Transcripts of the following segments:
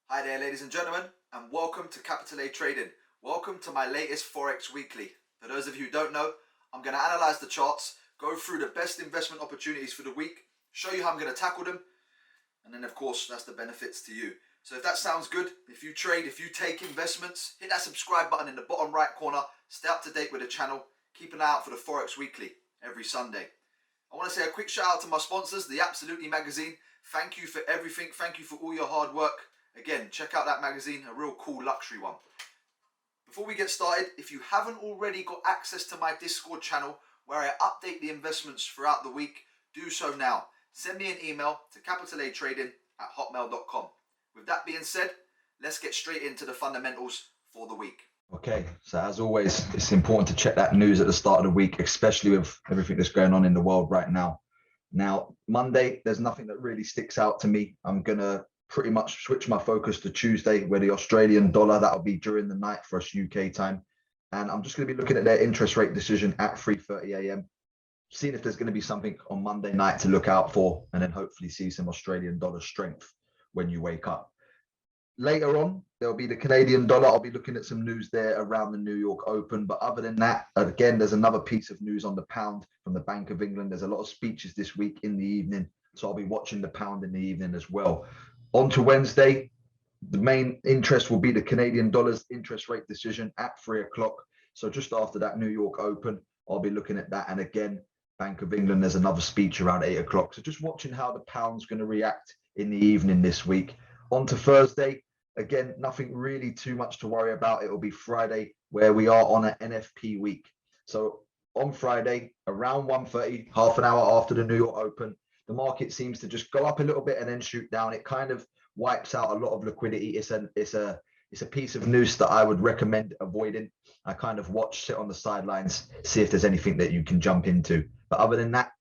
Hi there, ladies and gentlemen, and welcome to Capital A Trading. Welcome to my latest Forex Weekly. For those of you who don't know, I'm going to analyze the charts, go through the best investment opportunities for the week, show you how I'm going to tackle them, and then of course that's the benefits to you. So if that sounds good, if you trade, if you take investments, hit that subscribe button in the bottom right corner, stay up to date with the channel, keep an eye out for the Forex Weekly every Sunday. I want to say a quick shout out to my sponsors, the Absolutely magazine. Thank you for everything, thank you for all your hard work. Again, check out that magazine, a real cool luxury one. Before we get started, if you haven't already got access to my Discord channel where I update the investments throughout the week, do so now. Send me an email to capitalatrading@hotmail.com. With that being said, let's get straight into the fundamentals for the week. Okay, so as always, it's important to check that news at the start of the week, especially with everything that's going on in the world right now. Now, Monday, there's nothing that really sticks out to me. I'm going to pretty much switch my focus to Tuesday, where the Australian dollar, that'll be during the night for us UK time. And I'm just going to be looking at their interest rate decision at 3:30 a.m., seeing if there's going to be something on Monday night to look out for, and then hopefully see some Australian dollar strength when you wake up. Later on, there'll be the Canadian dollar. I'll be looking at some news there around the New York Open. But other than that, again, there's another piece of news on the pound from the Bank of England. There's a lot of speeches this week in the evening, so I'll be watching the pound in the evening as well. On to Wednesday, the main interest will be the Canadian dollar's interest rate decision at 3 o'clock. So just after that New York Open, I'll be looking at that. And again, Bank of England, there's another speech around 8 o'clock. So just watching how the pound's going to react in the evening this week. On to Thursday, again, nothing really too much to worry about. It will be Friday, where we are on an NFP week. So on Friday, around 1:30, half an hour after the New York Open, the market seems to just go up a little bit and then shoot down. It kind of wipes out a lot of liquidity. It's a piece of news that I would recommend avoiding. I kind of sit on the sidelines, see if there's anything that you can jump into. But other than that,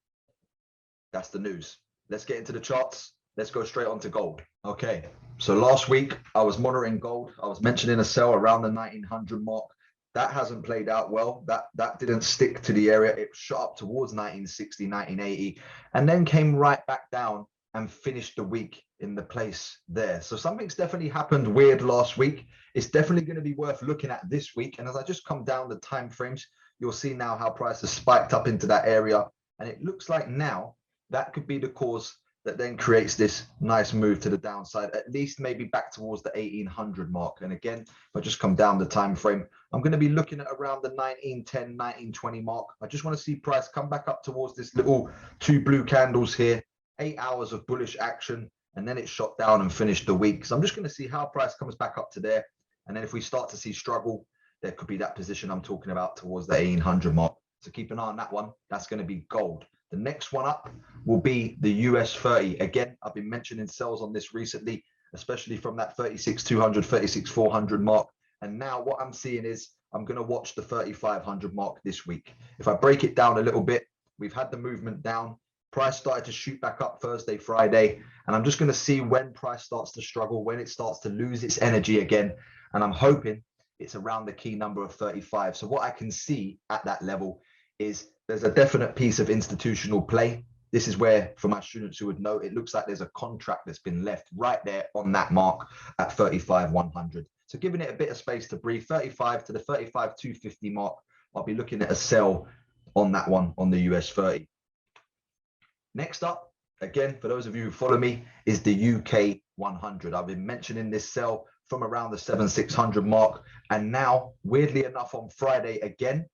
that's the news. Let's get into the charts. Let's go straight on to gold. Okay, so last week I was monitoring gold. I was mentioning a sell around the 1900 mark. That hasn't played out well. That didn't stick to the area. It shot up towards 1960, 1980, and then came right back down and finished the week in the place there. So something's definitely happened weird last week. It's definitely going to be worth looking at this week. And as I just come down the time frames, you'll see now how price has spiked up into that area. And it looks like now that could be the cause that then creates this nice move to the downside, at least maybe back towards the 1800 mark. And again, if I just come down the time frame, I'm going to be looking at around the 1910, 1920 mark. I just want to see price come back up towards this little two blue candles here, 8 hours of bullish action, and then it shot down and finished the week. So I'm just going to see how price comes back up to there. And then if we start to see struggle, there could be that position I'm talking about towards the 1800 mark. So keep an eye on that one. That's going to be gold. The next one up will be the US 30. Again, I've been mentioning sells on this recently, especially from that 36,200, 36,400 mark. And now what I'm seeing is I'm going to watch the 3,500 mark this week. If I break it down a little bit, we've had the movement down. Price started to shoot back up Thursday, Friday. And I'm just going to see when price starts to struggle, when it starts to lose its energy again. And I'm hoping it's around the key number of 35. So what I can see at that level is there's a definite piece of institutional play. This is where, for my students who would know, it looks like there's a contract that's been left right there on that mark at 35,100. So giving it a bit of space to breathe, 35 to the 35,250 mark, I'll be looking at a sell on that one on the US 30. Next up, again, for those of you who follow me, is the UK 100. I've been mentioning this sell from around the 7,600 mark. And now, weirdly enough, on Friday again,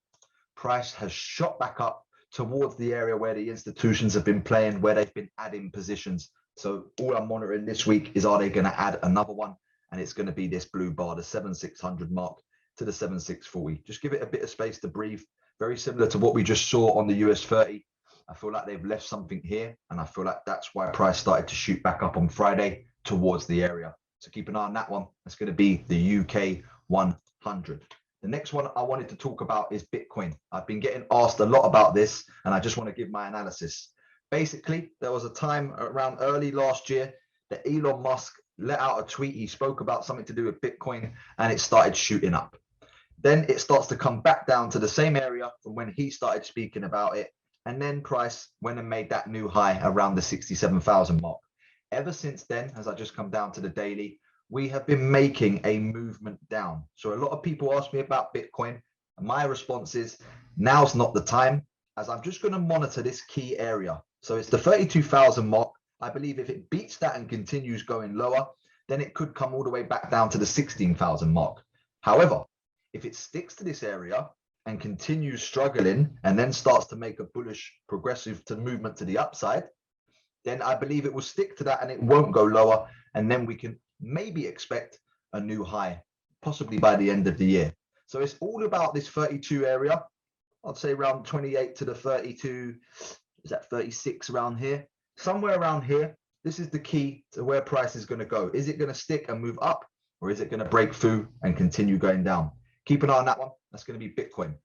price has shot back up towards the area where the institutions have been playing, where they've been adding positions. So all I'm monitoring this week is, are they going to add another one? And it's going to be this blue bar, the 7,600 mark to the 7,640. Just give it a bit of space to breathe. Very similar to what we just saw on the US 30. I feel like they've left something here, and I feel like that's why price started to shoot back up on Friday towards the area. So keep an eye on that one. That's going to be the UK 100. The next one I wanted to talk about is Bitcoin. I've been getting asked a lot about this, and I just want to give my analysis. Basically, there was a time around early last year that Elon Musk let out a tweet. He spoke about something to do with Bitcoin, and it started shooting up. Then it starts to come back down to the same area from when he started speaking about it. And then price went and made that new high around the 67,000 mark. Ever since then, as I just come down to the daily, we have been making a movement down. So a lot of people ask me about Bitcoin, and my response is now's not the time, as I'm just going to monitor this key area. So it's the 32,000 mark. I believe if it beats that and continues going lower, then it could come all the way back down to the 16,000 mark. However, if it sticks to this area and continues struggling and then starts to make a bullish progressive movement to the upside, then I believe it will stick to that and it won't go lower. And then we can maybe expect a new high, possibly by the end of the year. So it's all about this 32 area. I'd say around 28 to the 32, is that 36 around here? Somewhere around here. This is the key to where price is going to go. Is it going to stick and move up, or is it going to break through and continue going down? Keep an eye on that one. That's going to be Bitcoin.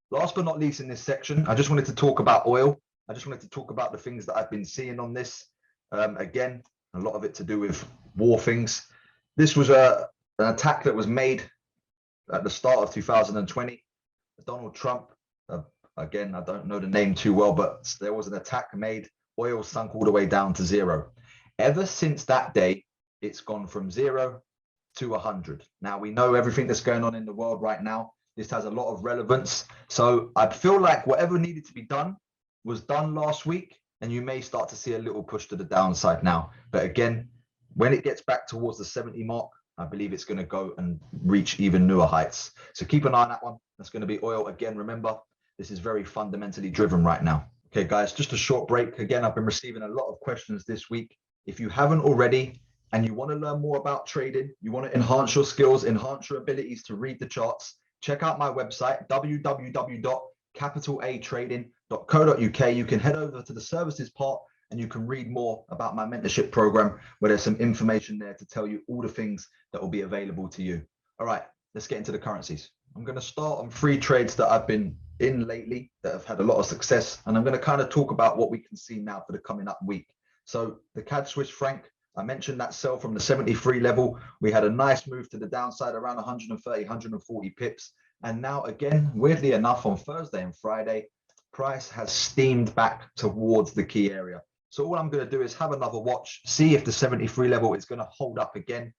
Last but not least in this section, I just wanted to talk about oil. I just wanted to talk about the things that I've been seeing on this. Again, a lot of it to do with war things. This was an attack that was made at the start of 2020. Donald Trump, again, I don't know the name too well, but there was an attack made. Oil sunk all the way down to zero. Ever since that day, it's gone from 0 to 100. Now, we know everything that's going on in the world right now. This has a lot of relevance. So I feel like whatever needed to be done was done last week, and you may start to see a little push to the downside now. But again, when it gets back towards the 70 mark, I believe it's going to go and reach even newer heights. So keep an eye on that one. That's going to be oil. Again, remember, this is very fundamentally driven right now. Okay, guys, just a short break. Again, I've been receiving a lot of questions this week. If you haven't already and you want to learn more about trading, you want to enhance your skills, enhance your abilities to read the charts, check out my website, www.capitalatrading.co.uk. You can head over to the services part and you can read more about my mentorship program, where there's some information there to tell you all the things that will be available to you. All right, let's get into the currencies. I'm going to start on 3 trades that I've been in lately that have had a lot of success, and I'm going to kind of talk about what we can see now for the coming up week. So the Cad Swiss Franc, I mentioned that sell from the 73 level. We had a nice move to the downside around 130, 140 pips. And now again, weirdly enough, on Thursday and Friday, price has steamed back towards the key area. So all I'm going to do is have another watch, see if the 73 level is going to hold up again.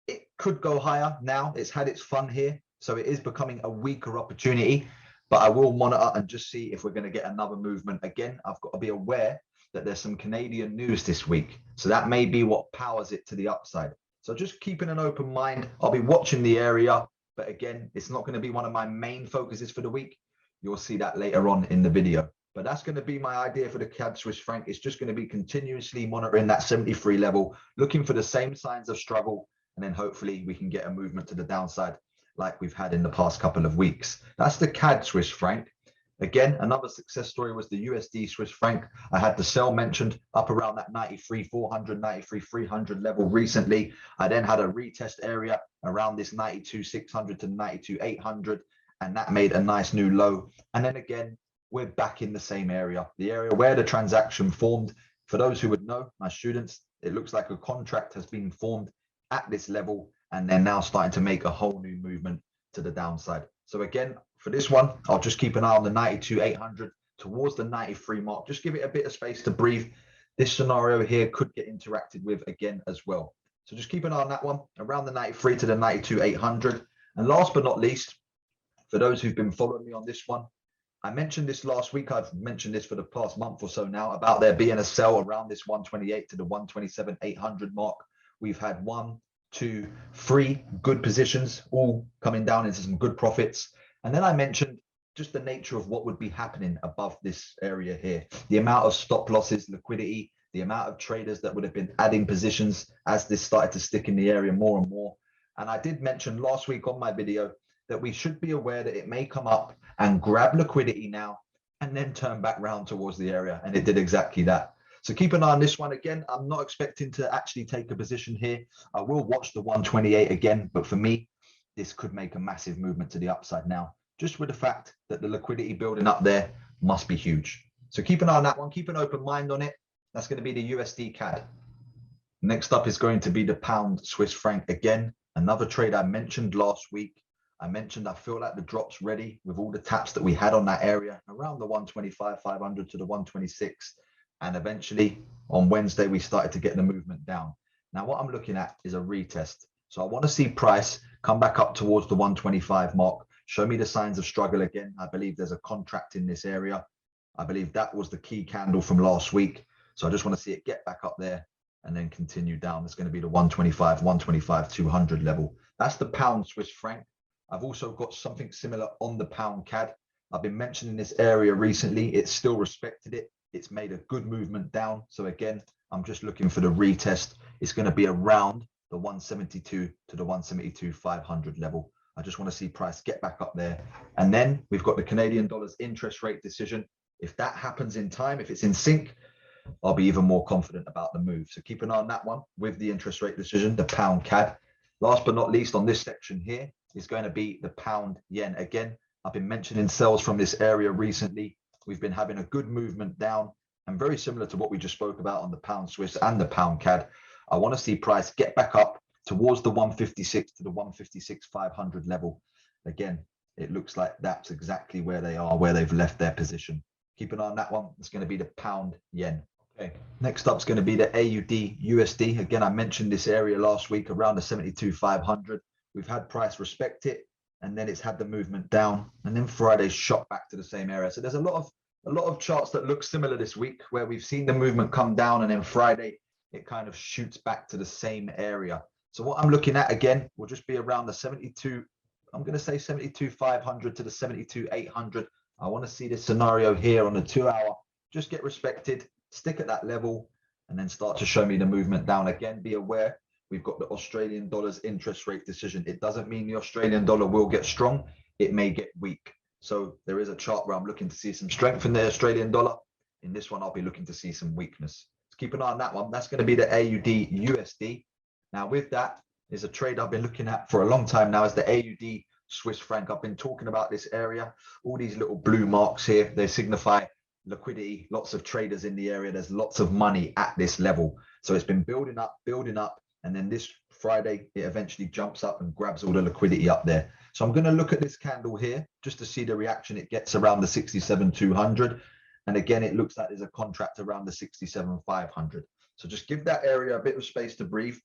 It could go higher now. It's had its fun here. So it is becoming a weaker opportunity, but I will monitor and just see if we're going to get another movement. Again, I've got to be aware that there's some Canadian news this week. So that may be what powers it to the upside. So just keeping an open mind. I'll be watching the area, but again, it's not going to be one of my main focuses for the week. You'll see that later on in the video. But that's going to be my idea for the Cad Swiss Franc. It's just going to be continuously monitoring that 73 level, looking for the same signs of struggle, and then hopefully we can get a movement to the downside like we've had in the past couple of weeks. That's the Cad Swiss Franc. Again, another success story was the USD Swiss Franc. I had the sell mentioned up around that 93,400, 93,300 level recently. I then had a retest area around this 92,600 to 92,800, and that made a nice new low. And then again, we're back in the same area, the area where the transaction formed. For those who would know, my students, it looks like a contract has been formed at this level, and they're now starting to make a whole new movement to the downside. So again, for this one, I'll just keep an eye on the 92,800 towards the 93 mark. Just give it a bit of space to breathe. This scenario here could get interacted with again as well. So just keep an eye on that one, around the 93 to the 92,800. And last but not least, for those who've been following me on this one, I mentioned this last week. I've mentioned this for the past month or so now about there being a sell around this 128 to the 127,800 mark. We've had 1, 2, 3 good positions, all coming down into some good profits. And then I mentioned just the nature of what would be happening above this area here, the amount of stop losses, liquidity, the amount of traders that would have been adding positions as this started to stick in the area more and more. And I did mention last week on my video that we should be aware that it may come up and grab liquidity now and then turn back round towards the area. And it did exactly that. So keep an eye on this one. Again, I'm not expecting to actually take a position here. I will watch the 128 again, but for me, this could make a massive movement to the upside now, just with the fact that the liquidity building up there must be huge. So keep an eye on that one. Keep an open mind on it. That's going to be the USD CAD. Next up is going to be the pound Swiss franc again. Another trade I mentioned last week. I mentioned I feel like the drop's ready with all the taps that we had on that area around the 125, 500 to the 126. And eventually on Wednesday, we started to get the movement down. Now, what I'm looking at is a retest. So I want to see price come back up towards the 125 mark. Show me the signs of struggle again. I believe there's a contract in this area. I believe that was the key candle from last week. So I just want to see it get back up there and then continue down. It's going to be the 125, 125, 200 level. That's the pound Swiss franc. I've also got something similar on the pound CAD. I've been mentioning this area recently. It's still respected it. It's made a good movement down. So again, I'm just looking for the retest. It's going to be around the 172 to the 172 500 level. I just want to see price get back up there. And then we've got the Canadian dollar's interest rate decision. If that happens in time, if it's in sync, I'll be even more confident about the move. So keep an eye on that one with the interest rate decision, the pound CAD. Last but not least on this section here is going to be the pound yen. Again, I've been mentioning sells from this area recently. We've been having a good movement down and very similar to what we just spoke about on the pound Swiss and the pound CAD. I want to see price get back up towards the 156 to the 156 500 level. Again, it looks like that's exactly where they are, where they've left their position. Keep an eye on that one. It's going to be the pound yen. Okay. Next up is going to be the AUD USD. Again, I mentioned this area last week around the 72 500. We've had price respect it, and then it's had the movement down, and then Friday shot back to the same area. So there's a lot of charts that look similar this week where we've seen the movement come down, and then Friday it kind of shoots back to the same area. So what I'm looking at again will just be around the 72. I'm going to say 72 500 to the 72 800. I want to see this scenario here on the 2 hour just get respected, stick at that level, and then start to show me the movement down. Again, be aware we've got the Australian dollar's interest rate decision. It doesn't mean the Australian dollar will get strong. It may get weak. So there is a chart where I'm looking to see some strength in the Australian dollar. In this one, I'll be looking to see some weakness. So keep an eye on that one. That's going to be the AUD USD. Now with that is a trade I've been looking at for a long time now, is the AUD Swiss franc. I've been talking about this area. All these little blue marks here, they signify liquidity, lots of traders in the area. There's lots of money at this level. So it's been building up, and then this Friday, it eventually jumps up and grabs all the liquidity up there. So I'm going to look at this candle here just to see the reaction it gets around the 67 200. And again, it looks like there's a contract around the 67 500. So just give that area a bit of space to breathe.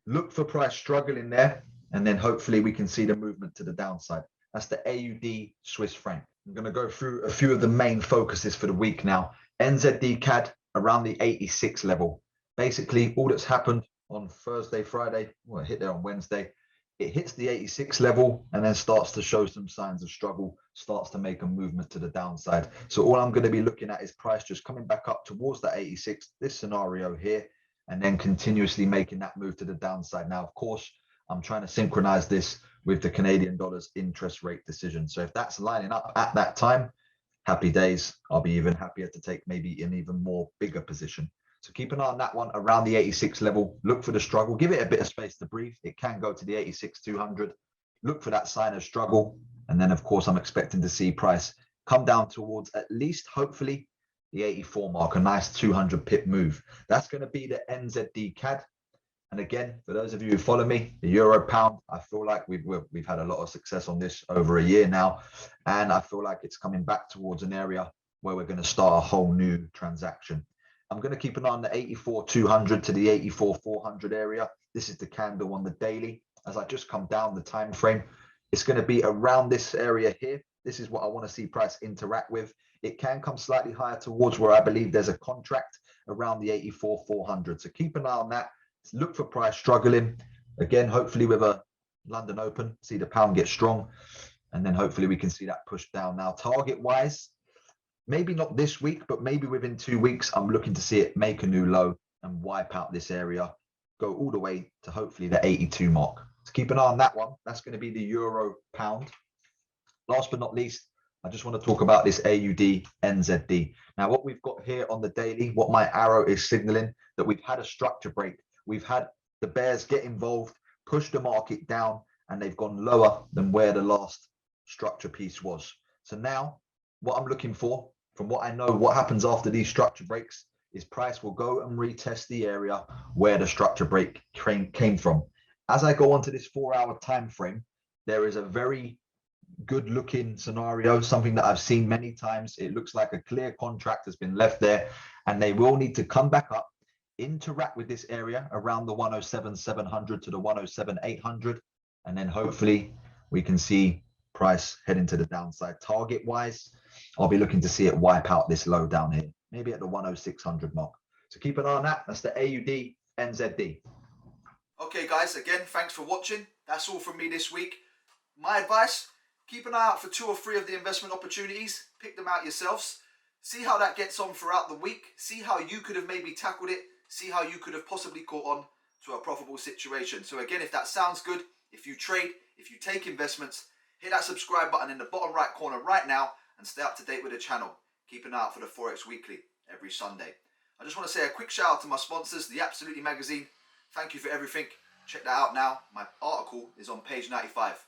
Look for price struggling there, and then hopefully we can see the movement to the downside. That's the AUD Swiss franc. I'm going to go through a few of the main focuses for the week now. Nzd CAD around the 86 level. Basically, all that's happened on Thursday, Friday, well, it hit there on Wednesday. It hits the 86 level and then starts to show some signs of struggle, starts to make a movement to the downside. So all I'm going to be looking at is price just coming back up towards that 86, this scenario here, and then continuously making that move to the downside. Now, of course, I'm trying to synchronize this with the Canadian dollar's interest rate decision. So if that's lining up at that time, happy days. I'll be even happier to take maybe an even more bigger position. So keep an eye on that one around the 86 level. Look for the struggle. Give it a bit of space to breathe. It can go to the 86 200. Look for that sign of struggle. And then, of course, I'm expecting to see price come down towards at least, hopefully, the 84 mark, a nice 200 pip move. That's going to be the NZD CAD. And again, for those of you who follow me, the euro pound, I feel like we've had a lot of success on this over a year now. And I feel like it's coming back towards an area where we're going to start a whole new transaction. I'm going to keep an eye on the 84 200 to the 84 400 area. This is the candle on the daily. As I just come down the time frame, it's going to be around this area here. This is what I want to see price interact with. It can come slightly higher towards where I believe there's a contract around the 84 400. So keep an eye on that. Look for price struggling. Again, hopefully with a London Open, see the pound get strong. And then hopefully we can see that push down. Now, target-wise, maybe not this week, but maybe within 2 weeks, I'm looking to see it make a new low and wipe out this area, go all the way to hopefully the 82 mark. So keep an eye on that one. That's going to be the euro pound. Last but not least, I just want to talk about this AUD NZD. Now, what we've got here on the daily, what my arrow is signaling, that we've had a structure break. We've had the bears get involved, push the market down, and they've gone lower than where the last structure piece was. So now what I'm looking for, from what I know, what happens after these structure breaks is price will go and retest the area where the structure break came from. As I go onto this 4 hour time frame, there is a very good looking scenario, something that I've seen many times. It looks like a clear contract has been left there, and they will need to come back up interact with this area around the 107,700 to the 107,800, and then hopefully we can see price head into the downside. Target wise, I'll be looking to see it wipe out this low down here, maybe at the 10600 mark. So keep an eye on that. That's the AUD NZD. Okay guys, again, thanks for watching. That's all from me this week. My advice, keep an eye out for 2 or 3 of the investment opportunities. Pick them out yourselves. See how that gets on throughout the week. See how you could have maybe tackled it. See how you could have possibly caught on to a profitable situation. So again, if that sounds good, if you trade, if you take investments, hit that subscribe button in the bottom right corner right now and stay up to date with the channel. Keep an eye out for the Forex Weekly every Sunday. I just want to say a quick shout out to my sponsors, the Absolutely magazine. Thank you for everything. Check that out now. My article is on page 95.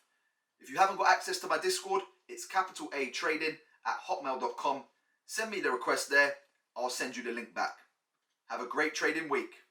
If you haven't got access to my Discord, it's capitaletrading@hotmail.com. Send me the request there. I'll send you the link back. Have a great trading week.